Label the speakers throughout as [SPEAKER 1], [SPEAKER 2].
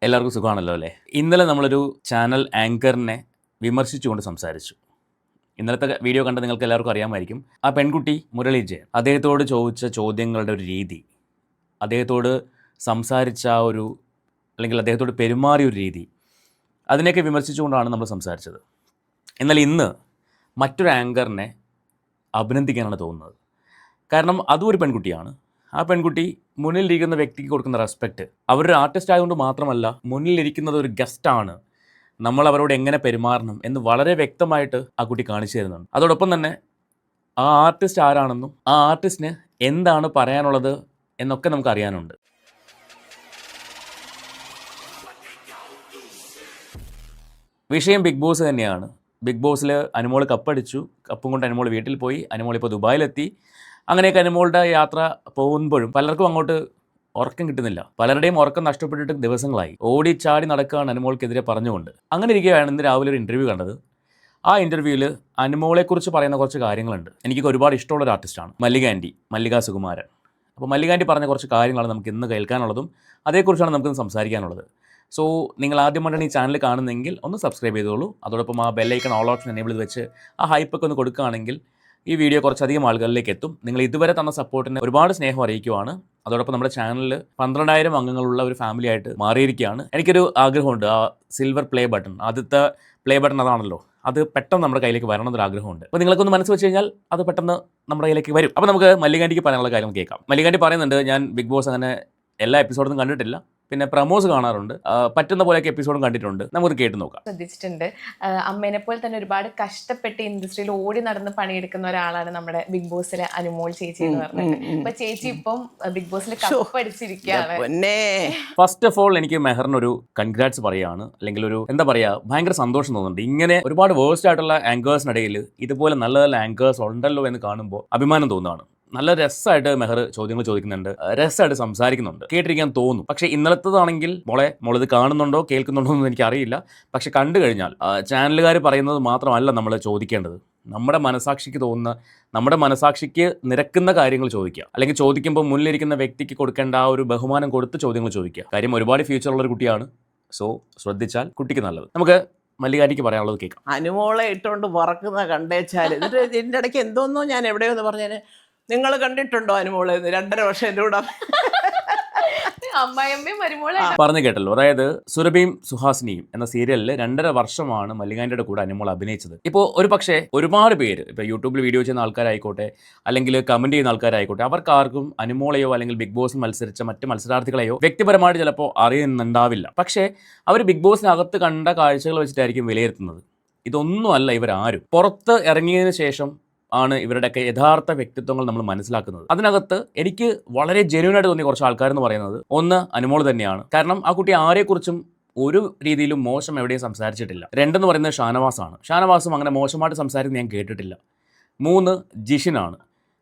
[SPEAKER 1] എല്ലാവർക്കും സുഖമാണല്ലോ അല്ലേ? ഇന്നലെ നമ്മളൊരു ചാനൽ ആങ്കറിനെ വിമർശിച്ചുകൊണ്ട് സംസാരിച്ചു. ഇന്നലത്തെ വീഡിയോ കണ്ട് നിങ്ങൾക്ക് എല്ലാവർക്കും അറിയാമായിരിക്കും. ആ പെൺകുട്ടി മുരളി ജയൻ, അദ്ദേഹത്തോട് ചോദിച്ച ചോദ്യങ്ങളുടെ ഒരു രീതി, അദ്ദേഹത്തോട് സംസാരിച്ച ആ ഒരു അല്ലെങ്കിൽ അദ്ദേഹത്തോട് പെരുമാറിയ ഒരു രീതി, അതിനെയൊക്കെ വിമർശിച്ചുകൊണ്ടാണ് നമ്മൾ സംസാരിച്ചത്. എന്നാൽ ഇന്ന് മറ്റൊരു ആങ്കറിനെ അഭിനന്ദിക്കാനാണ് തോന്നുന്നത്. കാരണം അതും ഒരു പെൺകുട്ടിയാണ്. ആ പെൺകുട്ടി മുന്നിലിരിക്കുന്ന വ്യക്തിക്ക് കൊടുക്കുന്ന റെസ്പെക്റ്റ്, അവരൊരു ആർട്ടിസ്റ്റ് ആയതുകൊണ്ട് മാത്രമല്ല, മുന്നിലിരിക്കുന്നത് ഒരു ഗസ്റ്റാണ്, നമ്മൾ അവരോട് എങ്ങനെ പെരുമാറണം എന്ന് വളരെ വ്യക്തമായിട്ട് ആ കുട്ടി കാണിച്ചു തരുന്നുണ്ട്. അതോടൊപ്പം തന്നെ ആ ആർട്ടിസ്റ്റ് ആരാണെന്നും ആ ആർട്ടിസ്റ്റിന് എന്താണ് പറയാനുള്ളത് എന്നൊക്കെ നമുക്ക് അറിയാനുണ്ട്. വിഷയം ബിഗ് ബോസ് തന്നെയാണ്. ബിഗ് ബോസിൽ അനുമോൾ കപ്പടിച്ചു. കപ്പും കൊണ്ട് അനുമോൾ വീട്ടിൽ പോയി. അനുമോൾ ഇപ്പോൾ ദുബായിലെത്തി. അങ്ങനെയൊക്കെ അനുമോളുടെ യാത്ര പോകുമ്പോഴും പലർക്കും അങ്ങോട്ട് ഉറക്കം കിട്ടുന്നില്ല. പലരുടെയും ഉറക്കം നഷ്ടപ്പെട്ടിട്ട് ദിവസങ്ങളായി. ഓടിച്ചാടി നടക്കുകയാണ് അനുമോൾക്കെതിരെ പറഞ്ഞുകൊണ്ട്. അങ്ങനെ ഇരിക്കുകയാണ് ഇന്ന് രാവിലെ ഒരു ഇൻ്റർവ്യൂ കണ്ടത്. ആ ഇൻ്റർവ്യൂവിൽ അനുമോളെക്കുറിച്ച് പറയുന്ന കുറച്ച് കാര്യങ്ങളുണ്ട്. എനിക്ക് ഒരുപാട് ഇഷ്ടമുള്ള ഒരു ആർട്ടിസ്റ്റാണ് മല്ലിക സുകുമാരൻ. അപ്പോൾ മല്ലിക ആൻറ്റി പറഞ്ഞ കുറച്ച് കാര്യങ്ങളാണ് നമുക്ക് ഇന്ന് കേൾക്കാനുള്ളതും അതേക്കുറിച്ചാണ് നമുക്കിന്ന് സംസാരിക്കാനുള്ളത്. സോ നിങ്ങൾ ആദ്യമായിട്ടാണ് ഈ ചാനൽ കാണുന്നതെങ്കിൽ ഒന്ന് സബ്സ്ക്രൈബ് ചെയ്തോളൂ. അതോടൊപ്പം ആ ബെല്ലൈക്കൺ ഓൾ ഓപ്ഷൻ എനേബിൾ ചെയ്ത് വെച്ച് ആ ഹൈപ്പൊക്കെ ഒന്ന് കൊടുക്കുകയാണെങ്കിൽ ഈ വീഡിയോ കുറച്ചധികം ആളുകളിലേക്ക് എത്തും. നിങ്ങൾ ഇതുവരെ തന്ന സപ്പോർട്ടിന് ഒരുപാട് സ്നേഹം അറിയിക്കുവാണ്. അതോടൊപ്പം നമ്മുടെ ചാനലിൽ 12,000 അംഗങ്ങളുള്ള ഒരു ഫാമിലി ആയിട്ട് മാറിയിരിക്കുകയാണ്. എനിക്കൊരു ആഗ്രഹമുണ്ട്, ആ സിൽവർ പ്ലേ ബട്ടൺ, ആദ്യത്തെ പ്ലേ ബട്ടൺ അതാണല്ലോ, അത് പെട്ടെന്ന് നമ്മുടെ കയ്യിലേക്ക് വരണം എന്നൊരു ആഗ്രഹമുണ്ട്. അപ്പോൾ നിങ്ങൾക്കൊന്ന് മനസ്സ് വെച്ച് കഴിഞ്ഞാൽ അത് പെട്ടെന്ന് നമ്മുടെ കയ്യിലേക്ക് വരും. അപ്പോൾ നമുക്ക് മല്ലികാൻറ്റിക്ക് പറയാനുള്ള കാര്യങ്ങൾ കേൾക്കാം. മല്ലികാൻറ്റി പറയുന്നുണ്ട്, ഞാൻ ബിഗ് ബോസ് അങ്ങനെ എല്ലാ എപ്പിസോഡൊന്നും കണ്ടിട്ടില്ല, പിന്നെ പ്രമോസ് കാണാറുണ്ട്, പറ്റുന്ന പോലെയൊക്കെ എപ്പിസോഡും കണ്ടിട്ടുണ്ട്. നമുക്ക് കേട്ട് നോക്കാം.
[SPEAKER 2] ശ്രദ്ധിച്ചിട്ടുണ്ട്, അമ്മേനെ പോലെ തന്നെ ഒരുപാട് കഷ്ടപ്പെട്ട് ഇൻഡസ്ട്രിയിൽ ഓടി നടന്ന് പണിയെടുക്കുന്ന ഒരാളാണ് നമ്മുടെ ബിഗ് ബോസിലെ അനുമോൾ ചേച്ചി എന്ന് പറഞ്ഞിട്ട്. അപ്പൊ ചേച്ചി ഇപ്പം ബിഗ് ബോസിൽ കപ്പടിച്ചിരിക്കുകയാണ്.
[SPEAKER 1] ഫസ്റ്റ് ഓഫ് ഓൾ എനിക്ക് മെഹറിനൊരു കൺഗ്രാറ്റ്സ് പറയുകയാണ്, അല്ലെങ്കിൽ ഒരു എന്താ പറയുക, ഭയങ്കര സന്തോഷം തോന്നുന്നുണ്ട്. ഇങ്ങനെ ഒരുപാട് വേഴ്സ്റ്റ് ആയിട്ടുള്ള ആങ്കേഴ്സിനിടയിൽ ഇതുപോലെ നല്ല നല്ല ആങ്കേഴ്സ് ഉണ്ടല്ലോ എന്ന് കാണുമ്പോൾ അഭിമാനം തോന്നുകയാണ്. നല്ല രസമായിട്ട് മെഹർ ചോദ്യങ്ങൾ ചോദിക്കുന്നുണ്ട്, രസമായിട്ട് സംസാരിക്കുന്നുണ്ട്, കേട്ടിരിക്കാൻ തോന്നും. പക്ഷേ ഇന്നലത്തതാണെങ്കിൽ മോളിത് കാണുന്നുണ്ടോ കേൾക്കുന്നുണ്ടോ എന്ന് എനിക്കറിയില്ല. പക്ഷെ കണ്ടു കഴിഞ്ഞാൽ ചാനലുകാർ പറയുന്നത് മാത്രമല്ല നമ്മൾ ചോദിക്കേണ്ടത്. നമ്മുടെ മനസാക്ഷിക്ക് തോന്നുന്ന, നമ്മുടെ മനസാക്ഷിക്ക് നിരക്കുന്ന കാര്യങ്ങൾ ചോദിക്കുക. അല്ലെങ്കിൽ ചോദിക്കുമ്പോൾ മുന്നിലിരിക്കുന്ന വ്യക്തിക്ക് കൊടുക്കേണ്ട ആ ഒരു ബഹുമാനം കൊടുത്ത് ചോദ്യങ്ങൾ ചോദിക്കുക. കാര്യം ഒരുപാട് ഫ്യൂച്ചറുള്ളൊരു കുട്ടിയാണ്. സോ ശ്രദ്ധിച്ചാൽ കുട്ടിക്ക് നല്ലത്. നമുക്ക് മല്ലികാരിക്ക് പറയാനുള്ളത് കേൾക്കാം.
[SPEAKER 3] അനുമോളെ ഇട്ടുകൊണ്ട് വറക്കുന്ന കണ്ടേച്ചാൽ എന്നിട്ട് ഇതിൻ്റെ ഇടയ്ക്ക് എന്തോന്നോ ഞാൻ എവിടെയോന്ന് പറഞ്ഞാൽ, നിങ്ങൾ കണ്ടിട്ടുണ്ടോ അനുമോളെ 2.5 വർഷം എൻ്റെ കൂടെ
[SPEAKER 2] അമ്മായിയമ്മയും
[SPEAKER 1] പറഞ്ഞു കേട്ടല്ലോ. അതായത് സുരഭിയും സുഹാസിനിയും എന്ന സീരിയലിൽ 2.5 വർഷമാണ് മല്ലികാന്റിയുടെ കൂടെ അനുമോൾ അഭിനയിച്ചത്. ഇപ്പോൾ ഒരു പക്ഷേ ഒരുപാട് പേര്, ഇപ്പോൾ യൂട്യൂബിൽ വീഡിയോ ചെയ്യുന്ന ആൾക്കാരായിക്കോട്ടെ, അല്ലെങ്കിൽ കമന്റ് ചെയ്യുന്ന ആൾക്കാരായിക്കോട്ടെ, അവർക്കാർക്കും അനുമോളെയോ അല്ലെങ്കിൽ ബിഗ് ബോസിൽ മത്സരിച്ച മറ്റ് മത്സരാർത്ഥികളെയോ വ്യക്തിപരമായിട്ട് ചിലപ്പോൾ അറിയുന്നുണ്ടാവില്ല. പക്ഷേ അവർ ബിഗ് ബോസിനകത്ത് കണ്ട കാഴ്ചകൾ വെച്ചിട്ടായിരിക്കും വിലയിരുത്തുന്നത്. ഇതൊന്നുമല്ല ഇവരാരും. പുറത്ത് ഇറങ്ങിയതിനു ശേഷം ആണ് ഇവരുടെയൊക്കെ യഥാർത്ഥ വ്യക്തിത്വങ്ങൾ നമ്മൾ മനസ്സിലാക്കുന്നത്. അതിനകത്ത് എനിക്ക് വളരെ ജെന്യൂനായിട്ട് തോന്നിയ കുറച്ച് ആൾക്കാരെന്ന് പറയുന്നത്, ഒന്ന് അനുമോൾ തന്നെയാണ്. കാരണം ആ കുട്ടി ആരെക്കുറിച്ചും ഒരു രീതിയിലും മോശം എവിടെയും സംസാരിച്ചിട്ടില്ല. 2 എന്ന് പറയുന്നത് ഷാനവാസാണ്. ഷാനവാസും അങ്ങനെ മോശമായിട്ട് സംസാരിക്കുന്നത് ഞാൻ കേട്ടിട്ടില്ല. 3 ജിഷിനാണ്.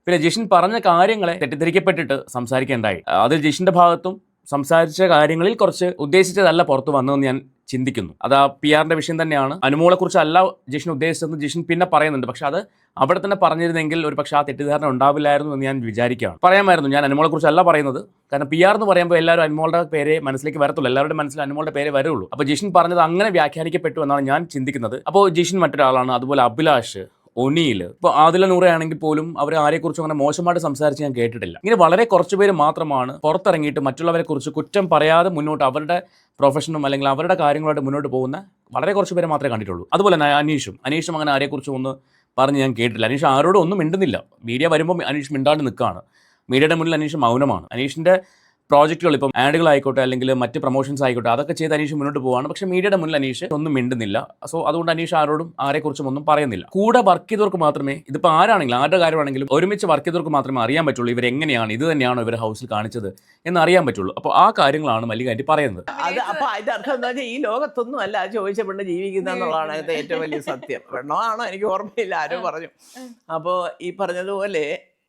[SPEAKER 1] പിന്നെ ജിഷിൻ പറഞ്ഞ കാര്യങ്ങളെ തെറ്റിദ്ധരിക്കപ്പെട്ടിട്ട് സംസാരിക്കേണ്ടായി. അതിൽ ജിഷിൻ്റെ ഭാഗത്തും സംസാരിച്ച കാര്യങ്ങളിൽ കുറച്ച് ഉദ്ദേശിച്ചതല്ല പുറത്ത് വന്നതെന്ന് ഞാൻ ചിന്തിക്കുന്നു. അത് ആ PR-ന്റെ വിഷയം തന്നെയാണ്. അനുമോളെക്കുറിച്ചല്ല ജിഷിൻ ഉദ്ദേശിച്ചതെന്ന് ജിഷിൻ പിന്നെ പറയുന്നുണ്ട്. പക്ഷെ അത് അവിടെ തന്നെ പറഞ്ഞിരുന്നെങ്കിൽ ഒരു പക്ഷേ ആ തെറ്റിദ്ധാരണ ഉണ്ടാവില്ലായിരുന്നു എന്ന് ഞാൻ വിചാരിക്കുകയാണ്. പറയാമായിരുന്നു, ഞാൻ അനുമോളെക്കുറിച്ചല്ല പറയുന്നത്. കാരണം PR എന്ന് പറയുമ്പോൾ എല്ലാവരും അനുമോളുടെ പേരെ മനസ്സിലേക്ക് വരത്തുള്ളൂ, എല്ലാവരുടെ മനസ്സിൽ അനുമോളുടെ പേരെ വരുള്ളൂ. അപ്പോൾ ജിഷിൻ പറഞ്ഞത് അങ്ങനെ വ്യാഖ്യാനിക്കപ്പെട്ടു എന്നാണ് ഞാൻ ചിന്തിക്കുന്നത്. അപ്പോൾ ജിഷിൻ മറ്റൊരാളാണ്. അതുപോലെ അഭിലാഷ്, ഒനീൽ, ഇപ്പോൾ ആദില നൂറയാണെങ്കിൽ പോലും അവർ ആരെക്കുറിച്ചും അങ്ങനെ മോശമായിട്ട് സംസാരിച്ച് ഞാൻ കേട്ടിട്ടില്ല. ഇങ്ങനെ വളരെ കുറച്ച് പേര് മാത്രമാണ് പുറത്തിറങ്ങിയിട്ട് മറ്റുള്ളവരെ കുറിച്ച് കുറ്റം പറയാതെ മുന്നോട്ട് അവരുടെ പ്രൊഫഷനും അല്ലെങ്കിൽ അവരുടെ കാര്യങ്ങളായിട്ട് മുന്നോട്ട് പോകുന്ന വളരെ കുറച്ച് പേരെ മാത്രമേ കണ്ടിട്ടുള്ളൂ. അതുപോലെ തന്നെ അനീഷും അങ്ങനെ ആരെക്കുറിച്ചും ഒന്ന് പറഞ്ഞ് ഞാൻ കേട്ടില്ല. അനീഷ് ആരോടും ഒന്നും മിണ്ടുന്നില്ല. മീഡിയ വരുമ്പോൾ അനീഷ് മിണ്ടാണ്ട് നിൽക്കുകയാണ്. മീഡിയയുടെ മുന്നിൽ അനീഷ് മൗനമാണ്. അനീഷിൻ്റെ പ്രോജക്റ്റുകൾ, ഇപ്പം ആഡുകളായിക്കോട്ടെ അല്ലെങ്കിൽ മറ്റ് പ്രൊമോഷൻസ് ആയിക്കോട്ടെ, അതൊക്കെ ചെയ്ത് അനീഷ് മുന്നോട്ട് പോവാണ്. പക്ഷേ മീഡിയയുടെ മുന്നിൽ അനീഷ് ഒന്നും മിണ്ടുന്നില്ല. സോ അതുകൊണ്ട് അനീഷ് ആരോടും ആരെക്കുറിച്ചും ഒന്നും പറയുന്നില്ല. കൂടെ വർക്ക് ചെയ്തവർക്ക് മാത്രമേ, ഇതിപ്പോൾ ആരാണെങ്കിലും ആരുടെ കാര്യമാണെങ്കിലും ഒരുമിച്ച് വർക്ക് ചെയ്തവർക്ക് മാത്രമേ അറിയാൻ പറ്റുള്ളൂ ഇവരെങ്ങനെയാണ്, ഇത് തന്നെയാണോ ഇവർ ഹൗസിൽ കാണിച്ചത് എന്ന് അറിയാൻ പറ്റുള്ളൂ. അപ്പോൾ ആ കാര്യങ്ങളാണ് മല്ലികാന്റി പറയുന്നത്.
[SPEAKER 3] അപ്പോൾ അതിൻ്റെ അർത്ഥം എന്താ വെച്ചാൽ ഈ ലോകത്തൊന്നും അല്ല ചോദിച്ച പെണ്ണ് ജീവിക്കുന്ന എന്നുള്ളതാണ് അതിൻ്റെ ഏറ്റവും വലിയ സത്യം. പെണ്ണോ ആണോ എനിക്ക് ഓർമ്മയില്ല, ആരോ പറഞ്ഞു. അപ്പോൾ ഈ പറഞ്ഞതുപോലെ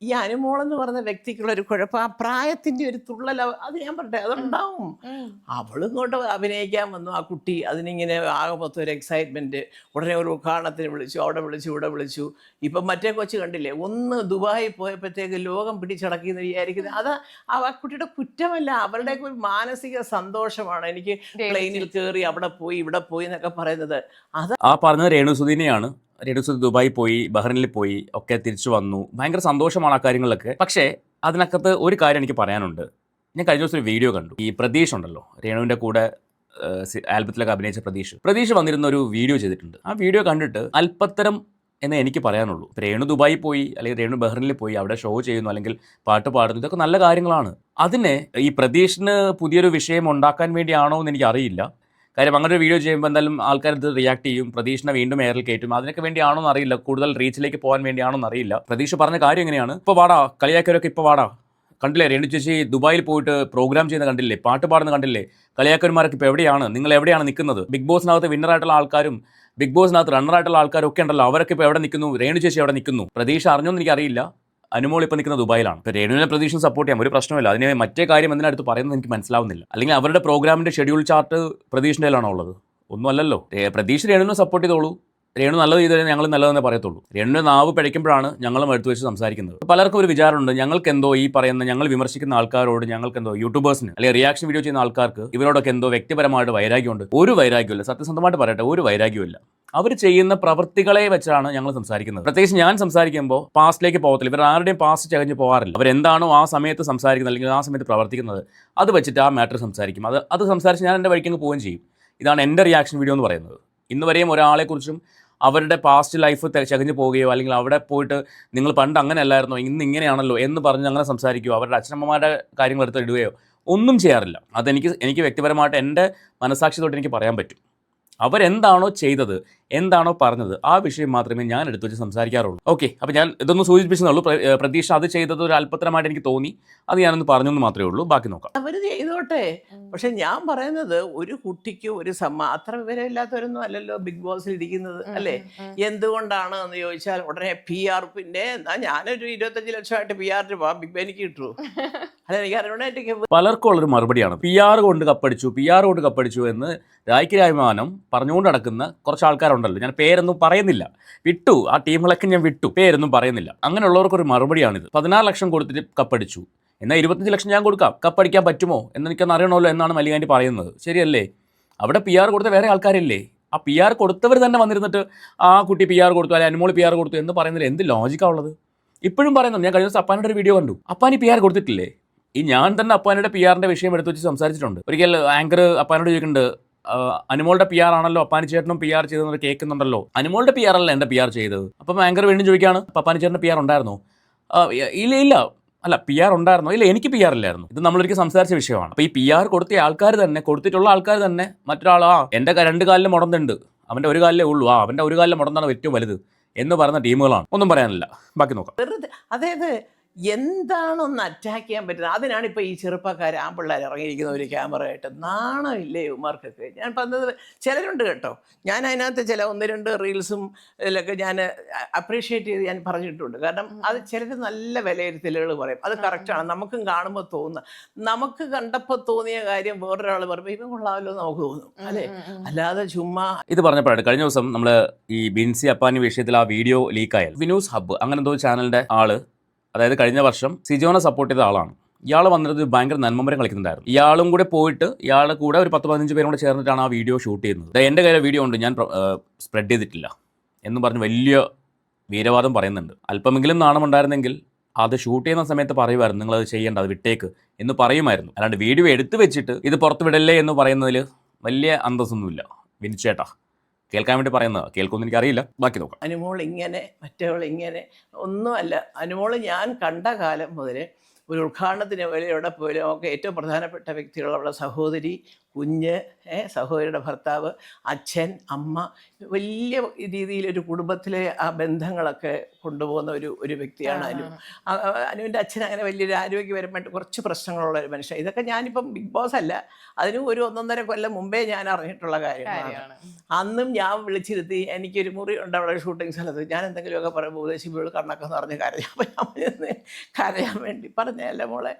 [SPEAKER 3] ഈ അനുമോളെന്ന് പറഞ്ഞ വ്യക്തിക്കുള്ള ഒരു കുഴപ്പം ആ പ്രായത്തിൻ്റെ ഒരു തുള്ളൽ അത് ഞാൻ പറയട്ടെ അതുണ്ടാവും. അവളിങ്ങോട്ട് അഭിനയിക്കാൻ വന്നു, ആ കുട്ടി അതിനിങ്ങനെ ആകെ മൊത്തം ഒരു എക്സൈറ്റ്മെൻറ്റ്. ഉടനെ ഒരു ഉദ്ഘാടനത്തിന് വിളിച്ചു, അവിടെ വിളിച്ചു, ഇവിടെ വിളിച്ചു. ഇപ്പം മറ്റേ കൊച്ചു കണ്ടില്ലേ, ഒന്ന് ദുബായി പോയപ്പോഴത്തേക്ക് ലോകം പിടിച്ചടക്കിയെന്ന് വിചാരിക്കുന്നത്. അത് ആ കുട്ടിയുടെ കുറ്റമല്ല, അവരുടെയൊക്കെ ഒരു മാനസിക സന്തോഷമാണ്. എനിക്ക് പ്ലെയിനിൽ കയറി അവിടെ പോയി ഇവിടെ പോയി എന്നൊക്കെ പറയുന്നത്. അത്
[SPEAKER 1] ആ പറഞ്ഞത് രേണുസുധീനെയാണ്. രേണുസുധി ദുബായി പോയി, ബഹ്റിനിൽ പോയി, ഒക്കെ തിരിച്ചു വന്നു. ഭയങ്കര സന്തോഷമാണ് ആ കാര്യങ്ങളിലൊക്കെ. പക്ഷേ അതിനകത്ത് ഒരു കാര്യം എനിക്ക് പറയാനുണ്ട്. ഞാൻ കഴിഞ്ഞ ദിവസം ഒരു വീഡിയോ കണ്ടു. ഈ പ്രതീഷ് ഉണ്ടല്ലോ, രേണുവിൻ്റെ കൂടെ ആൽബത്തിലൊക്കെ അഭിനയിച്ച പ്രതീഷ് വന്നിരുന്ന ഒരു വീഡിയോ ചെയ്തിട്ടുണ്ട്. ആ വീഡിയോ കണ്ടിട്ട് അല്പത്തരം എന്നേ എനിക്ക് പറയാനുള്ളൂ. രേണു ദുബായി പോയി അല്ലെങ്കിൽ രേണു ബഹ്റിനിൽ പോയി അവിടെ ഷോ ചെയ്യുന്നു അല്ലെങ്കിൽ പാട്ട് പാടുന്നു, ഇതൊക്കെ നല്ല കാര്യങ്ങളാണ്. അതിനെ ഈ പ്രതീഷിന് പുതിയൊരു വിഷയം ഉണ്ടാക്കാൻ വേണ്ടിയാണോ എന്ന് എനിക്ക് അറിയില്ല. കാര്യം അങ്ങനെ ഒരു വീഡിയോ ചെയ്യുമ്പോൾ എന്തായാലും ആൾക്കാർ ഇത് റിയാക്ട് ചെയ്യും, പ്രതീഷിനെ വീണ്ടും എയറിൽ കയറ്റും. അതിനൊക്കെ വേണ്ടിയാണോ എന്നറിയില്ല, കൂടുതൽ റീച്ചിലേക്ക് പോകാൻ വേണ്ടിയാണോ എന്നറിയില്ല. പ്രതീഷ് പറഞ്ഞ കാര്യം എങ്ങനെയാണ്, ഇപ്പോൾ വാടാ കളിയാക്കരൊക്കെ ഇപ്പോൾ വാടാ, കണ്ടില്ലേ രേണു ചേച്ചി ദുബായിൽ പോയിട്ട് പ്രോഗ്രാം ചെയ്യുന്ന കണ്ടില്ലേ, പാട്ട് പാടുന്ന കണ്ടില്ലേ, കളിയാക്കന്മാരൊക്കെ ഇപ്പോൾ എവിടെയാണ്, നിങ്ങൾ എവിടെയാണ് നിൽക്കുന്നത്? ബിഗ് ബോസിനകത്ത് വിന്നറായിട്ടുള്ള ആൾക്കാരും ബിഗ് ബോസിനകത്ത് റണ്ണറായിട്ടുള്ള ആൾക്കാരും ഒക്കെ ഉണ്ടല്ലോ, അവരൊക്കെ ഇപ്പോൾ എവിടെ നിൽക്കുന്നു? രേണു ചേച്ചി എവിടെ നിൽക്കുന്നു? പ്രതീക്ഷ അറിഞ്ഞോന്ന് എനിക്കറിയില്ല. അനുമോൾ ഇപ്പോൾ നിൽക്കുന്ന ദുബായിലാണ്. ഇപ്പോൾ രേണുവിനെ പ്രതീക്ഷ സപ്പോർട്ട് ചെയ്യാം, ഒരു പ്രശ്നമില്ല. അതിന് മറ്റേ കാര്യം എന്തിനടുത്ത് പറയുന്നത് എനിക്ക് മനസ്സിലാവുന്നില്ല. അല്ലെങ്കിൽ അവരുടെ പ്രോഗ്രാമിൻ്റെ ഷെഡ്യൂൾ ചാർട്ട് പ്രതീഷിൻ്റെ കയ്യിലാണോ ഉള്ളത്? ഒന്നും അല്ലല്ലോ. പ്രതീക്ഷ രേണുവിനെ സപ്പോർട്ട് ചെയ്തോളൂ, രേണു നല്ലത് ചെയ്താലേ ഞങ്ങൾ നല്ലതെന്നേ പറയത്തുള്ളൂ. രേണുവിൻ്റെ നാവ് പിഴയ്ക്കുമ്പോഴാണ് ഞങ്ങളും എടുത്തു വെച്ച് സംസാരിക്കുന്നത്. പലർക്കും ഒരു വിചാരമുണ്ട്, ഞങ്ങൾക്കെന്തോ ഈ പറയുന്ന ഞങ്ങൾ വിമർശിക്കുന്ന ആൾക്കാരോട്, ഞങ്ങൾക്കെന്തോ യൂട്യൂബേഴ്സിന് അല്ലെങ്കിൽ റിയാക്ഷൻ വീഡിയോ ചെയ്യുന്ന ആൾക്കാർക്ക് ഇവരോടൊക്കെ എന്തോ വ്യക്തിപരമായിട്ട് വൈരാഗ്യമുണ്ട്. ഒരു വൈരാഗ്യമില്ല, സത്യസന്ധമായിട്ട് പറയട്ടെ, ഒരു വൈരാഗ്യമില്ല. അവർ ചെയ്യുന്ന പ്രവൃത്തികളെ വെച്ചാണ് ഞങ്ങൾ സംസാരിക്കുന്നത്. പ്രത്യേകിച്ച് ഞാൻ സംസാരിക്കുമ്പോൾ പാസ്റ്റിലേക്ക് പോകത്തില്ല. ഇവർ ആരുടെയും പാസ്റ്റ് ചകഞ്ഞ് പോകാറില്ല. അവരെന്താണോ ആ സമയത്ത് സംസാരിക്കുന്നത് അല്ലെങ്കിൽ ആ സമയത്ത് പ്രവർത്തിക്കുന്നത്, അത് വെച്ചിട്ട് ആ മാറ്റർ സംസാരിക്കും. അത് സംസാരിച്ച് ഞാൻ എൻ്റെ വഴിക്കങ്ങ് പോവുകയും ചെയ്യും. ഇതാണ് എൻ്റെ റിയാക്ഷൻ വീഡിയോ എന്ന് പറയുന്നത്. ഇന്ന് വരെയും ഒരാളെക്കുറിച്ചും അവരുടെ പാസ്റ്റ് ലൈഫ് ചകഞ്ഞു പോവുകയോ അല്ലെങ്കിൽ അവിടെ പോയിട്ട് നിങ്ങൾ പണ്ട് അങ്ങനെ അല്ലായിരുന്നോ, ഇന്ന് ഇങ്ങനെയാണല്ലോ എന്ന് പറഞ്ഞ് അങ്ങനെ സംസാരിക്കുകയോ അവരുടെ അച്ഛനമ്മമാരുടെ കാര്യങ്ങൾ എടുത്ത് ഇടുകയോ ഒന്നും ചെയ്യാറില്ല. എനിക്ക് വ്യക്തിപരമായിട്ട് എൻ്റെ മനസാക്ഷി തൊട്ട് എനിക്ക് പറയാൻ പറ്റും. അവരെന്താണോ ചെയ്തത്, എന്താണോ പറഞ്ഞത്, ആ വിഷയം മാത്രമേ ഞാൻ എടുത്തു വെച്ച് സംസാരിക്കാറുള്ളൂ. ഓക്കെ, അപ്പോൾ ഞാൻ ഇതൊന്ന് സൂചിപ്പിച്ചെന്നുള്ളൂ. പ്രതീക്ഷ അത് ചെയ്തത് ഒരു അല്പത്തരമായിട്ട് എനിക്ക് തോന്നി, അത് ഞാനൊന്ന് പറഞ്ഞെന്ന് മാത്രമേ ഉള്ളൂ. ബാക്കി നോക്കാം.
[SPEAKER 3] അവർ ചെയ്തോട്ടെ. പക്ഷെ ഞാൻ പറയുന്നത്, ഒരു കുട്ടിക്ക് ഒരു അത്ര വിവരമില്ലാത്തവരൊന്നും അല്ലല്ലോ ബിഗ് ബോസിൽ ഇരിക്കുന്നത്, അല്ലേ? എന്തുകൊണ്ടാണ് എന്ന് ചോദിച്ചാൽ ഉടനെ PR, പിന്നെ എന്നാ ഞാനൊരു 25 ലക്ഷമായിട്ട് PR പോവാം, ബിഗ് ബോസ് എനിക്ക് കിട്ടുമോ? അല്ല, എനിക്ക് അറിയണേറ്റൊക്കെ
[SPEAKER 1] പലർക്കും ഉള്ളൊരു മറുപടിയാണ് PR കൊണ്ട് കപ്പടിച്ചു എന്ന് രായ്ക്കിരായ്മാനം പറഞ്ഞുകൊണ്ട് നടക്കുന്ന കുറച്ച് ആൾക്കാരുണ്ടല്ലോ. ഞാൻ പേരൊന്നും പറയുന്നില്ല, വിട്ടു. ആ ടീമുകളൊക്കെ ഞാൻ വിട്ടു, പേരൊന്നും പറയുന്നില്ല. അങ്ങനെയുള്ളവർക്കൊരു മറുപടിയാണിത്. 16 ലക്ഷം കൊടുത്തിട്ട് കപ്പടിച്ചു, എന്നാൽ 25 ലക്ഷം ഞാൻ കൊടുക്കാം, കപ്പടിക്കാൻ പറ്റുമോ എന്ന് എനിക്കൊന്ന് അറിയണമല്ലോ എന്നാണ് മല്ലികാന്റി പറയുന്നത്. ശരിയല്ലേ? അവിടെ PR കൊടുത്ത വേറെ ആൾക്കാരില്ലേ? ആ PR കൊടുത്തവർ തന്നെ വന്നിരുന്നിട്ട് ആ കുട്ടി PR കൊടുത്തു അല്ലെങ്കിൽ അനുമോൾ PR കൊടുത്തു എന്ന് പറയുന്നതിൽ എന്ത് ലോജിക്കാണ് ഉള്ളത്? ഇപ്പോഴും പറയുന്നത്, ഞാൻ കഴിഞ്ഞ ദിവസം അപ്പാനയുടെ ഒരു വീഡിയോ കണ്ടു. അപ്പാനി PR കൊടുത്തിട്ടില്ലേ? ഞാൻ തന്നെ അപ്പാനയുടെ PRന്റെ വിഷയം എടുത്ത് വെച്ച് സംസാരിച്ചിട്ടുണ്ട്. ഒരിക്കൽ ആങ്കർ അപ്പാനോട് ചോദിക്കുന്നുണ്ട്, അനുമോളുടെ PR ആണല്ലോ അപ്പാനി ചേട്ടനും PR ചെയ്തെന്ന് കേൾക്കുന്നുണ്ടല്ലോ, അനുമോളുടെ PR അല്ല എൻ്റെ PR ചെയ്തത്. അപ്പം ആങ്കർ വീണ്ടും ചോദിക്കുകയാണ്, അപ്പാനി ചേട്ടൻ്റെ PR ഉണ്ടായിരുന്നോ? ഇല്ല അല്ല, PR ഉണ്ടായിരുന്നോ? ഇല്ല, എനിക്ക് PR ഇല്ലായിരുന്നു. ഇത് നമ്മളൊരിക്കൽ സംസാരിച്ച വിഷയമാണ്. അപ്പോൾ ഈ PR കൊടുത്തിട്ടുള്ള ആൾക്കാർ തന്നെ മറ്റൊരാൾ, എൻ്റെ 2 കാലിൽ മുടന്നുണ്ട്, അവൻ്റെ ഒരു കാലിലേ ഉള്ളൂ, അവൻ്റെ ഒരു കാലിലെ മുടന്നാണ് ഏറ്റവും വലുത് എന്ന് പറയുന്ന ടീമുകളാണ്. ഒന്നും പറയാനില്ല, ബാക്കി നോക്കാം.
[SPEAKER 3] വെറുതെ അതായത് എന്താണൊന്ന് അറ്റാക്ക് ചെയ്യാൻ പറ്റുന്നത്? അതിനാണ് ഇപ്പോൾ ഈ ചെറുപ്പക്കാർ ആൺപിള്ളേർ ഇറങ്ങിയിരിക്കുന്ന ഒരു ക്യാമറയായിട്ട്. നാണമില്ലേ ഇവന്മാർക്കൊക്കെ? ഞാൻ പറഞ്ഞത് ചിലരുണ്ട് കേട്ടോ, ഞാൻ അതിനകത്ത് ചില 1-2 റീൽസും ഇതിലൊക്കെ ഞാൻ അപ്രീഷിയേറ്റ് ചെയ്ത് ഞാൻ പറഞ്ഞിട്ടുണ്ട്. കാരണം അത് ചിലർ നല്ല വിലയിരുത്തലുകൾ പറയും, അത് കറക്റ്റാണ്, നമുക്കും കാണുമ്പോൾ തോന്നുക. നമുക്ക് കണ്ടപ്പോൾ തോന്നിയ കാര്യം വേറൊരാൾ പറയുമ്പോൾ ഇവൻ കൊള്ളാമല്ലോ നമുക്ക് തോന്നും, അല്ലേ? അല്ലാതെ ചുമ്മാ ഇത്
[SPEAKER 1] പറഞ്ഞപ്പോഴാണ് കഴിഞ്ഞ ദിവസം നമ്മൾ ഈ ബിൻസി അപ്പാനി വിഷയത്തിൽ ആ വീഡിയോ ലീക്കായത്. വിനൂസ് ഹബ്ബ് അങ്ങനെ എന്തോ ചാനലിൻ്റെ ആള്, അതായത് കഴിഞ്ഞ വർഷം സിജോനെ സപ്പോർട്ട് ചെയ്ത ആളാണ്. ഇയാൾ വന്നിട്ട് ഭയങ്കര നന്മമരം കളിക്കുന്നുണ്ടായിരുന്നു. ഇയാളും കൂടെ പോയിട്ട് ഇയാളുടെ കൂടെ ഒരു 10-15 പേരും കൂടെ ചേർന്നിട്ടാണ് ആ വീഡിയോ ഷൂട്ട് ചെയ്യുന്നത്. എൻ്റെ കയ്യിലെ വീഡിയോ ഉണ്ട്, ഞാൻ സ്പ്രെഡ് ചെയ്തിട്ടില്ല എന്ന് പറഞ്ഞ് വലിയ വീരവാദം പറയുന്നുണ്ട്. അല്പമെങ്കിലും നാണമുണ്ടായിരുന്നെങ്കിൽ അത് ഷൂട്ട് ചെയ്യുന്ന സമയത്ത് പറയുമായിരുന്നു, നിങ്ങളത് ചെയ്യേണ്ട, അത് വിട്ടേക്ക് എന്ന് പറയുമായിരുന്നു. അല്ലാണ്ട് വീഡിയോ എടുത്തു വെച്ചിട്ട് ഇത് പുറത്ത് വിടല്ലേ എന്ന് പറയുന്നതിൽ വലിയ അന്തസ്സൊന്നുമില്ല. വിനിച്ചേട്ടാ കേൾക്കാൻ വേണ്ടി പറയുന്നത്, കേൾക്കുമെന്ന് എനിക്കറിയില്ല. ബാക്കി നോക്കാം.
[SPEAKER 3] അനുമോൾ ഇങ്ങനെ, മറ്റവൾ ഇങ്ങനെ ഒന്നുമല്ല. അനുമോൾ ഞാൻ കണ്ട കാലം മുതൽ ഒരു ഉദ്ഘാടനത്തിന് പോലെ എവിടെ പോലും ഒക്കെ ഏറ്റവും പ്രധാനപ്പെട്ട വ്യക്തികൾ അവളുടെ സഹോദരി കുഞ്ഞ്, സഹോദരിയുടെ ഭർത്താവ്, അച്ഛൻ, അമ്മ, വലിയ രീതിയിലൊരു കുടുംബത്തിലെ ആ ബന്ധങ്ങളൊക്കെ കൊണ്ടുപോകുന്ന ഒരു വ്യക്തിയാണ് അനു. അനുവിൻ്റെ അച്ഛൻ അങ്ങനെ വലിയൊരു ആരോഗ്യപരമായിട്ട് കുറച്ച് പ്രശ്നങ്ങളുള്ള ഒരു മനുഷ്യൻ. ഇതൊക്കെ ഞാനിപ്പം ബിഗ് ബോസ് അല്ല, അതിനും ഒരു 1.5 കൊല്ലം മുമ്പേ ഞാൻ അറിഞ്ഞിട്ടുള്ള കാര്യമാണ്. അന്നും ഞാൻ വിളിച്ചിരുത്തി, എനിക്കൊരു മുറി ഉണ്ട് അവിടെ ഷൂട്ടിംഗ് സ്ഥലത്ത്, ഞാൻ എന്തെങ്കിലുമൊക്കെ പറയുമ്പോൾ ഉപദേശിപ്പോൾ കണ്ണൊക്കെ നിറഞ്ഞ് കരഞ്ഞു. അപ്പോൾ ഞാൻ കരയാൻ വേണ്ടി പറഞ്ഞല്ല മോളെ,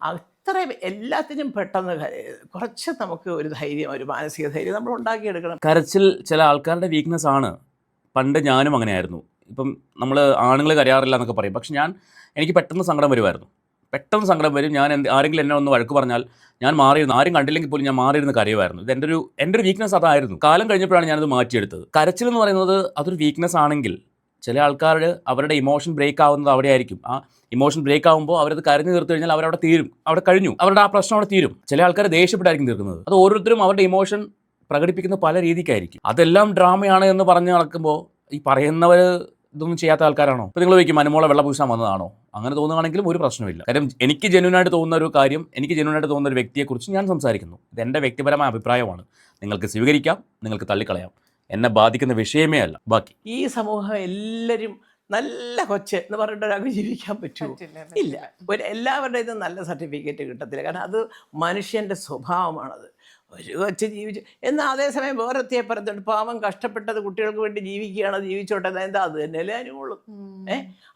[SPEAKER 3] അത്രയും എല്ലാത്തിനും പെട്ടെന്ന് കുറച്ച് നമുക്ക് ഒരു ധൈര്യം, ഒരു മാനസിക ധൈര്യം നമ്മൾ ഉണ്ടാക്കിയെടുക്കണം.
[SPEAKER 1] കരച്ചിൽ ചില ആൾക്കാരുടെ വീക്ക്നെസ് ആണ്. പണ്ട് ഞാനും അങ്ങനെയായിരുന്നു. ഇപ്പം നമ്മൾ ആണുങ്ങൾ കരയാറില്ല എന്നൊക്കെ പറയും, പക്ഷെ എനിക്ക് പെട്ടെന്ന് സങ്കടം വരുമായിരുന്നു. പെട്ടെന്ന് സങ്കടം വരും. ഞാൻ ആരെങ്കിലും എന്നെ ഒന്ന് വഴക്ക് പറഞ്ഞാൽ ഞാൻ മാറിയിരുന്നു, ആരും കണ്ടില്ലെങ്കിൽ പോലും ഞാൻ മാറിയിരുന്ന് കരയുമായിരുന്നു. ഇത് എൻ്റെ ഒരു വീക്ക്നെസ് അതായിരുന്നു. കാലം കഴിഞ്ഞപ്പോഴാണ് ഞാനത് മാറ്റിയെടുത്തത്. കരച്ചിൽ എന്ന് പറയുന്നത് അതൊരു വീക്ക്നെസ് ആണെങ്കിൽ ചില ആൾക്കാർ അവരുടെ ഇമോഷൻ ബ്രേക്ക് ആവുന്നത് അവിടെ ആയിരിക്കും. ആ ഇമോഷൻ ബ്രേക്ക് ആകുമ്പോൾ അവരത് കരഞ്ഞു തീർത്തു കഴിഞ്ഞാൽ അവരവിടെ തീരും, അവിടെ കഴിഞ്ഞു, അവരുടെ ആ പ്രശ്നം അവിടെ തീരും. ചില ആൾക്കാർ ദേഷ്യപ്പെട്ടായിരിക്കും തീർക്കുന്നത്. അത് ഓരോരുത്തരും അവരുടെ ഇമോഷൻ പ്രകടിപ്പിക്കുന്ന പല രീതിക്കായിരിക്കും. അതെല്ലാം ഡ്രാമയാണ് എന്ന് പറഞ്ഞ് നടക്കുമ്പോൾ ഈ പറയുന്നവർ ഇതൊന്നും ചെയ്യാത്ത ആൾക്കാരാണോ? ഇപ്പോൾ നിങ്ങൾ ചോദിക്കും അനുമോളെ വെള്ളപൂശാൻ വന്നതാണോ? അങ്ങനെ തോന്നുകയാണെങ്കിലും ഒരു പ്രശ്നമില്ല. കാര്യം എനിക്ക് ജെന്യൂനായിട്ട് തോന്നുന്ന ഒരു കാര്യം, എനിക്ക് ജെന്യൂനായിട്ട് തോന്നുന്ന ഒരു വ്യക്തിയെക്കുറിച്ച് ഞാൻ സംസാരിക്കുന്നു. ഇത് എൻ്റെ വ്യക്തിപരമായ അഭിപ്രായമാണ്. നിങ്ങൾക്ക് സ്വീകരിക്കാം, നിങ്ങൾക്ക് തള്ളിക്കളയാം. എന്നെ ബാധിക്കുന്ന വിഷയമേ അല്ല. ബാക്കി
[SPEAKER 3] ഈ സമൂഹം എല്ലാവരും നല്ല കൊച്ച് എന്ന് പറഞ്ഞിട്ട് ഒരാൾക്ക് ജീവിക്കാൻ പറ്റുമോ? ഇല്ല. എല്ലാവരുടെ ഇതും നല്ല സർട്ടിഫിക്കറ്റ് കിട്ടത്തില്ല. കാരണം അത് മനുഷ്യൻ്റെ സ്വഭാവമാണത്. ഒരു കൊച്ച് ജീവിച്ചു എന്നാൽ അതേസമയം വേറെത്തിയെ പറഞ്ഞിട്ട് പാവം കഷ്ടപ്പെട്ടത് കുട്ടികൾക്ക് വേണ്ടി ജീവിക്കുകയാണ്, ജീവിച്ചോട്ടെ, എന്താ അത് തന്നെയല്ലേ അനുമോളും.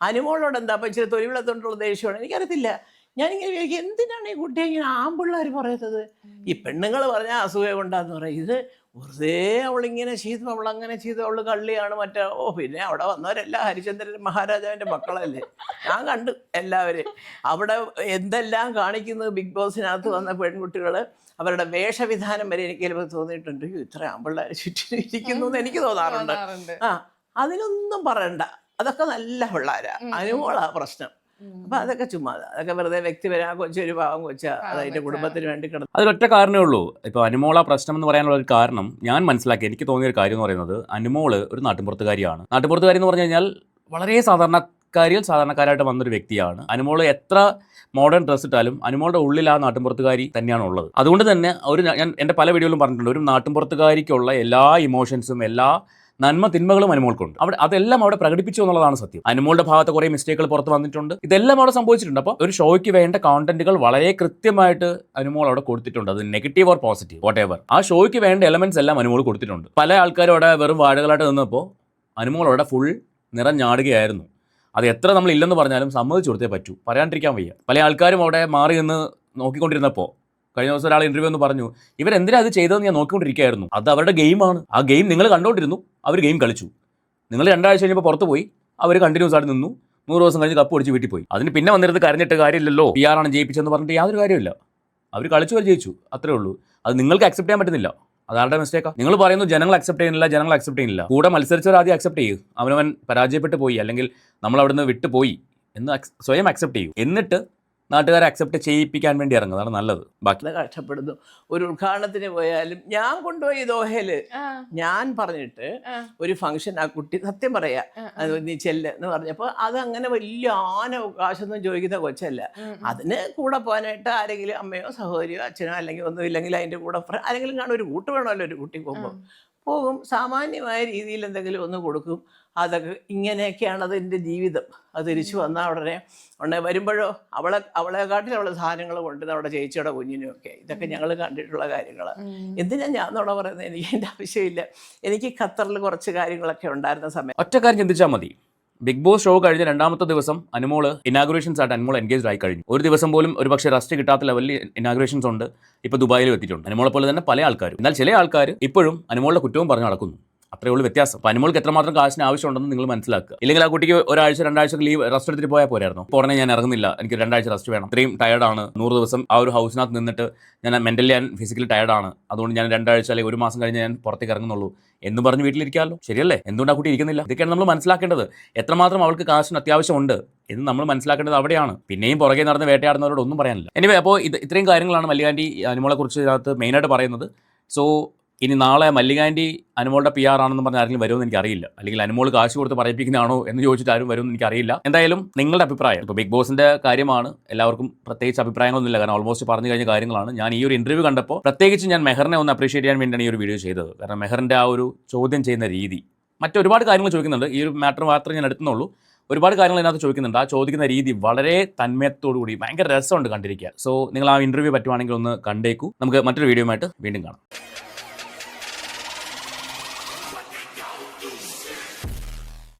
[SPEAKER 3] അനുമോളോട് എന്താ അപ്പം ഇച്ചിരി തൊഴിലെത്തോണ്ടുള്ള ദേഷ്യമാണ്. എനിക്കറിയത്തില്ല. ഞാനിങ്ങനെ വിചാരിക്കും, എന്തിനാണ് ഈ കുട്ടിയെ ഇങ്ങനെ ആമ്പിള്ളേർ പറയുന്നത്? ഈ പെണ്ണുങ്ങൾ പറഞ്ഞാൽ അസൂയ കൊണ്ടാന്ന് പറയും. ഇത് വെറുതെ അവളിങ്ങനെ ചെയ്തു, അവളങ്ങനെ ചെയ്തു, അവൾ കള്ളിയാണ് മറ്റേ. പിന്നെ അവിടെ വന്നവരെല്ലാം ഹരിചന്ദ്രൻ മഹാരാജാവിൻ്റെ മക്കളല്ലേ. ഞാൻ കണ്ടു എല്ലാവരും അവിടെ എന്തെല്ലാം കാണിക്കുന്നത്. ബിഗ് ബോസിനകത്ത് വന്ന പെൺകുട്ടികൾ അവരുടെ വേഷവിധാനം വരെ എനിക്ക് ചിലപ്പോൾ തോന്നിയിട്ടുണ്ട്, ഇത്ര ആമ്പിള്ളേർ ചുറ്റിനും ഇരിക്കുന്നു എന്ന് എനിക്ക് തോന്നാറുണ്ട്. അതിനൊന്നും പറയണ്ട, അതൊക്കെ നല്ല പിള്ളേരാ. അനുമോളാ പ്രശ്നം. അപ്പൊ അതൊക്കെ ചുമ്മാ, അതൊക്കെ വെറുതെ വ്യക്തിപരം. കൊച്ചൊരു പാവം കൊച്ച, അത് അതിന്റെ കുടുംബത്തിന് വേണ്ടി കിടന്നു.
[SPEAKER 1] അതിലൊറ്റ കാരണമേ ഉള്ളൂ. ഇപ്പോൾ അനുമോള പ്രശ്നം എന്ന് പറയാനുള്ള ഒരു കാരണം ഞാൻ മനസ്സിലാക്കി, എനിക്ക് തോന്നിയൊരു കാര്യം എന്ന് പറയുന്നത്, അനുമോള് ഒരു നാട്ടിൻപുറത്തുകാരിയാണ്. നാട്ടിൻപുറത്തുകാരി എന്ന് പറഞ്ഞു കഴിഞ്ഞാൽ വളരെ സാധാരണക്കാരായിട്ട് വന്നൊരു വ്യക്തിയാണ്. അനുമോള് എത്ര മോഡേൺ ഡ്രസ് ഇട്ടാലും അനുമോളുടെ ഉള്ളിൽ ആ നാട്ടിൻപുറത്തുകാരി തന്നെയാണ് ഉള്ളത്. അതുകൊണ്ട് തന്നെ ഞാൻ എൻ്റെ പല വീഡിയോയിലും പറഞ്ഞിട്ടുണ്ട്, ഒരു നാട്ടിൻപുറത്തുകാരിക്കുള്ള എല്ലാ ഇമോഷൻസും, എല്ലാ നന്മ തിന്മകളും അനുമോൾക്കുണ്ട്. അതെല്ലാം അവിടെ പ്രകടിപ്പിച്ചു എന്നുള്ളതാണ് സത്യം. അനുമോളുടെ ഭാഗത്ത് കുറേ മിസ്റ്റേക്കുകൾ പുറത്ത് വന്നിട്ടുണ്ട്. ഇതെല്ലാം അവിടെ സംഭവിച്ചിട്ടുണ്ട്. അപ്പോൾ ഒരു ഷോയ്ക്ക് വേണ്ട കോണ്ടന്റുകൾ വളരെ കൃത്യമായിട്ട് അനുമോൾ അവിടെ കൊടുത്തിട്ടുണ്ട്. അത് negative or positive what ever, ആ ഷോയ്ക്ക് വേണ്ട എലമെന്റ്സ് എല്ലാം അനുമോൾ കൊടുത്തിട്ടുണ്ട്. പല ആൾക്കാരും അവിടെ വെറും വാഴകളായിട്ട് നിന്നപ്പോൾ അനുമോൾ അവിടെ ഫുൾ നിറഞ്ഞാടുകയായിരുന്നു. അത് എത്ര നമ്മൾ ഇല്ലെന്ന് പറഞ്ഞാലും സമ്മതിച്ചു കൊടുത്തേ പറ്റൂ, പറയാണ്ടിരിക്കാൻ വയ്യ. പല ആൾക്കാരും അവിടെ മാറി നിന്ന് നോക്കിക്കൊണ്ടിരുന്നപ്പോൾ കഴിഞ്ഞ ദിവസം ഒരാൾ ഇന്റർവ്യൂ എന്ന് പറഞ്ഞു, ഇവരെന്തിനാ അത് ചെയ്തതെന്ന് ഞാൻ നോക്കിക്കൊണ്ടിരിക്കുകയായിരുന്നു. അത് അവരുടെ ഗെയിമാണ്. ആ ഗെയിം നിങ്ങൾ കണ്ടുകൊണ്ടിരുന്നു, അവർ ഗെയിം കളിച്ചു. നിങ്ങൾ 2 ആഴ്ച കഴിഞ്ഞപ്പോൾ പുറത്ത് പോയി, അവർ കണ്ടിന്യൂസ് ആയിട്ട് നിന്നു. 100 ദിവസം കഴിഞ്ഞ് കപ്പ് അടിച്ച് വീട്ടിൽ പോയി. അതിന് പിന്നെ വന്നിരുന്നത് കരഞ്ഞിട്ട് കാര്യമില്ലല്ലോ, PR ആണ് ജയിപ്പിച്ചെന്ന് പറഞ്ഞിട്ട് യാതൊരു കാര്യമില്ല. അവർ കളിച്ചു, അവർ ജയിച്ചു, അത്രേ ഉള്ളൂ. അത് നിങ്ങൾക്ക് അക്സെപ്റ്റ് ചെയ്യാൻ പറ്റുന്നില്ല, അതാരുടെ മിസ്റ്റേക്കാണ്. നിങ്ങൾ പറയുന്നു ജനങ്ങൾ അക്സെപ്റ്റ് ചെയ്യുന്നില്ല. കൂടെ മത്സരിച്ചവർ ആദ്യം അക്സെപ്റ്റ് ചെയ്യൂ. അവനവൻ പരാജയപ്പെട്ടു പോയി, അല്ലെങ്കിൽ നമ്മൾ അവിടുന്ന് വിട്ടുപോയി എന്ന് സ്വയം അക്സെപ്റ്റ് ചെയ്യൂ. എന്നിട്ട് നാട്ടുകാരെ അക്സെപ്റ്റ് ചെയ്യിപ്പിക്കാൻ വേണ്ടി ഇറങ്ങുന്നതാണ് നല്ലത്. ബാക്കി
[SPEAKER 3] കഷ്ടപ്പെടുന്നു. ഒരു ഉദ്ഘാടനത്തിന് പോയാലും ഞാൻ കൊണ്ടുപോയി ദോഹയില്, ഞാൻ പറഞ്ഞിട്ട് ഒരു ഫംഗ്ഷൻ, ആ കുട്ടി സത്യം പറയാ, നീ ചെല്ല് എന്ന് പറഞ്ഞപ്പോൾ അത് അങ്ങനെ വലിയ കാശൊന്നും ചോദിക്കുന്ന കൊച്ചല്ല. അതിന് കൂടെ പോകാനായിട്ട് ആരെങ്കിലും അമ്മയോ സഹോദരിയോ അച്ഛനോ അല്ലെങ്കിൽ ഒന്നും ഇല്ലെങ്കിൽ അതിൻ്റെ കൂടെ ആരെങ്കിലും കാണും. ഒരു കൂട്ട് വേണമല്ലോ ഒരു കുട്ടി പോകും. സാമാന്യമായ രീതിയിൽ എന്തെങ്കിലും ഒന്ന് കൊടുക്കും. അതൊക്കെ ഇങ്ങനെയൊക്കെയാണ് അതിൻ്റെ ജീവിതം. അത് തിരിച്ചു വന്നാൽ ഉടനെ വരുമ്പോഴോ അവളെക്കാട്ടിൽ അവളെ സാധനങ്ങൾ കൊണ്ടുവന്ന് അവിടെ ചേച്ചിയുടെ കുഞ്ഞിനും ഒക്കെ. ഇതൊക്കെ ഞങ്ങൾ കണ്ടിട്ടുള്ള കാര്യങ്ങളാണ്. എന്തിനാ ഞാൻ എന്നോട് പറയുന്നത്? എനിക്ക് എൻ്റെ ആവശ്യമില്ല. എനിക്ക് ഖത്തറിൽ കുറച്ച് കാര്യങ്ങളൊക്കെ ഉണ്ടായിരുന്ന സമയം
[SPEAKER 1] ഒറ്റ കാര്യം ചിന്തിച്ചാൽ മതി. ബിഗ് ബോസ് ഷോ കഴിഞ്ഞ 2ാമത്തെ ദിവസം അനുമോള് ഇനാഗുറേഷൻസ് ആയിട്ട് അനുമോൾ എൻഗേജ് ആയി കഴിഞ്ഞു. ഒരു ദിവസം പോലും ഒരു പക്ഷേ റെസ്റ്റ് കിട്ടാത്ത ലെവലിൽ ഇനാഗുറേഷൻസ് ഉണ്ട്. ഇപ്പോൾ ദുബായിലും എത്തിയിട്ടുണ്ട്. അനുമോളെ പോലെ തന്നെ പല ആൾക്കാരും. എന്നാൽ ചില ആൾക്കാർ ഇപ്പോഴും അനുമോളുടെ കുറ്റവും പറഞ്ഞ് നടക്കുന്നു. അത്രേ ഉള്ളൂ വ്യത്യാസം. അപ്പോൾ അനുമോൾക്ക് എത്രമാത്രം കാശിന് ആവശ്യമുണ്ടെന്ന് നിങ്ങൾ മനസ്സിലാക്കുക. ഇല്ലെങ്കിൽ ആ കുട്ടിക്ക് 1 ആഴ്ച 2 ആഴ്ച ലീവ് റെസ്റ്റ് എടുത്തിട്ട് പോയാൽ പോരായിരുന്നു. ഉടനെ ഞാൻ ഇറങ്ങുന്നില്ല, എനിക്ക് 2 ആഴ്ച റെസ്റ്റ് വേണം, ഇത്രയും ടയർഡാണ്, 100 ദിവസം ആ ഒരു ഹൗസിനകത്ത് നിന്നിട്ട് ഞാൻ മെന്റലി ആൻഡ് ഫിസിക്കലി ടയർഡാണ്, അതുകൊണ്ട് ഞാൻ 2 ആഴ്ച അല്ലെങ്കിൽ 1 മാസം കഴിഞ്ഞ് ഞാൻ പുറത്തേക്ക് ഇറങ്ങുന്നുള്ളൂ എന്ന് പറഞ്ഞ് വീട്ടിലിരിക്കാമല്ലോ. ശരിയല്ലേ? എന്തുകൊണ്ട് ആ കുട്ടി ഇരിക്കുന്നില്ല? ഇതൊക്കെയാണ് നമ്മൾ മനസ്സിലാക്കേണ്ടത്. എത്രമാത്രം അവൾക്ക് കാശിന് അത്യാവശ്യമുണ്ട് എന്ന് നമ്മൾ മനസ്സിലാക്കേണ്ടത് അവിടെയാണ്. പിന്നെയും പുറകെ നടന്ന് വേട്ടയാടുന്നവരോട് ഒന്നും പറയാനില്ല. എനിവേ, അപ്പോൾ ഇത്രയും കാര്യങ്ങളാണ് മല്ലികാന്റി അനുമോളെ കുറിച്ച് ഇതിനകത്ത് മെയിനായിട്ട് പറയുന്നത്. സോ ഇനി നാളെ മല്ലികാൻറ്റി അനുമോളുടെ PR ആണെന്ന് പറഞ്ഞ് ആരെങ്കിലും വരുമെന്ന് എനിക്കറിയില്ല, അല്ലെങ്കിൽ അനുമോൾ കാശ് കൊടുത്ത് പറയിപ്പിക്കുന്നതാണോ എന്ന് ചോദിച്ചിട്ട് ആരും വരുമെന്ന് എനിക്കറിയില്ല. എന്തായാലും നിങ്ങളുടെ അഭിപ്രായം, ഇപ്പോൾ ബിഗ് ബോസിന്റെ കാര്യമാണ്, എല്ലാവർക്കും പ്രത്യേകിച്ച് അഭിപ്രായങ്ങളൊന്നുമില്ല, കാരണം ഓൾമോസ്റ്റ് പറഞ്ഞു കഴിഞ്ഞ കാര്യങ്ങളാണ്. ഞാൻ ഈ ഒരു ഇന്റർവ്യൂ കണ്ടപ്പോൾ പ്രത്യേകിച്ച് ഞാൻ മെഹറിനെ ഒന്ന് അപ്രീഷിയേറ്റ് ചെയ്യാൻ വേണ്ടിയാണ് ഈ ഒരു വീഡിയോ ചെയ്തത്. കാരണം മെഹറിന്റെ ആ ഒരു ചോദ്യം ചെയ്യുന്ന രീതി, മറ്റൊരുപാട് കാര്യങ്ങൾ ചോദിക്കുന്നുണ്ട്, ഈ ഒരു മാറ്റർ മാത്രമേ ഞാൻ എടുത്തുന്നുള്ളൂ. ഒരുപാട് കാര്യങ്ങൾ ഇതിനകത്ത് ചോദിക്കുന്നുണ്ട്. ആ ചോദിക്കുന്ന രീതി വളരെ തന്മയത്തോടുകൂടി ഭയങ്കര രസമുണ്ട് കണ്ടിരിക്കുക. സോ നിങ്ങൾ ആ ഇന്റർവ്യൂ പറ്റുവാണെങ്കിൽ ഒന്ന് കണ്ടേക്കൂ. നമുക്ക് മറ്റൊരു വീഡിയോയുമായിട്ട് വീണ്ടും കാണാം.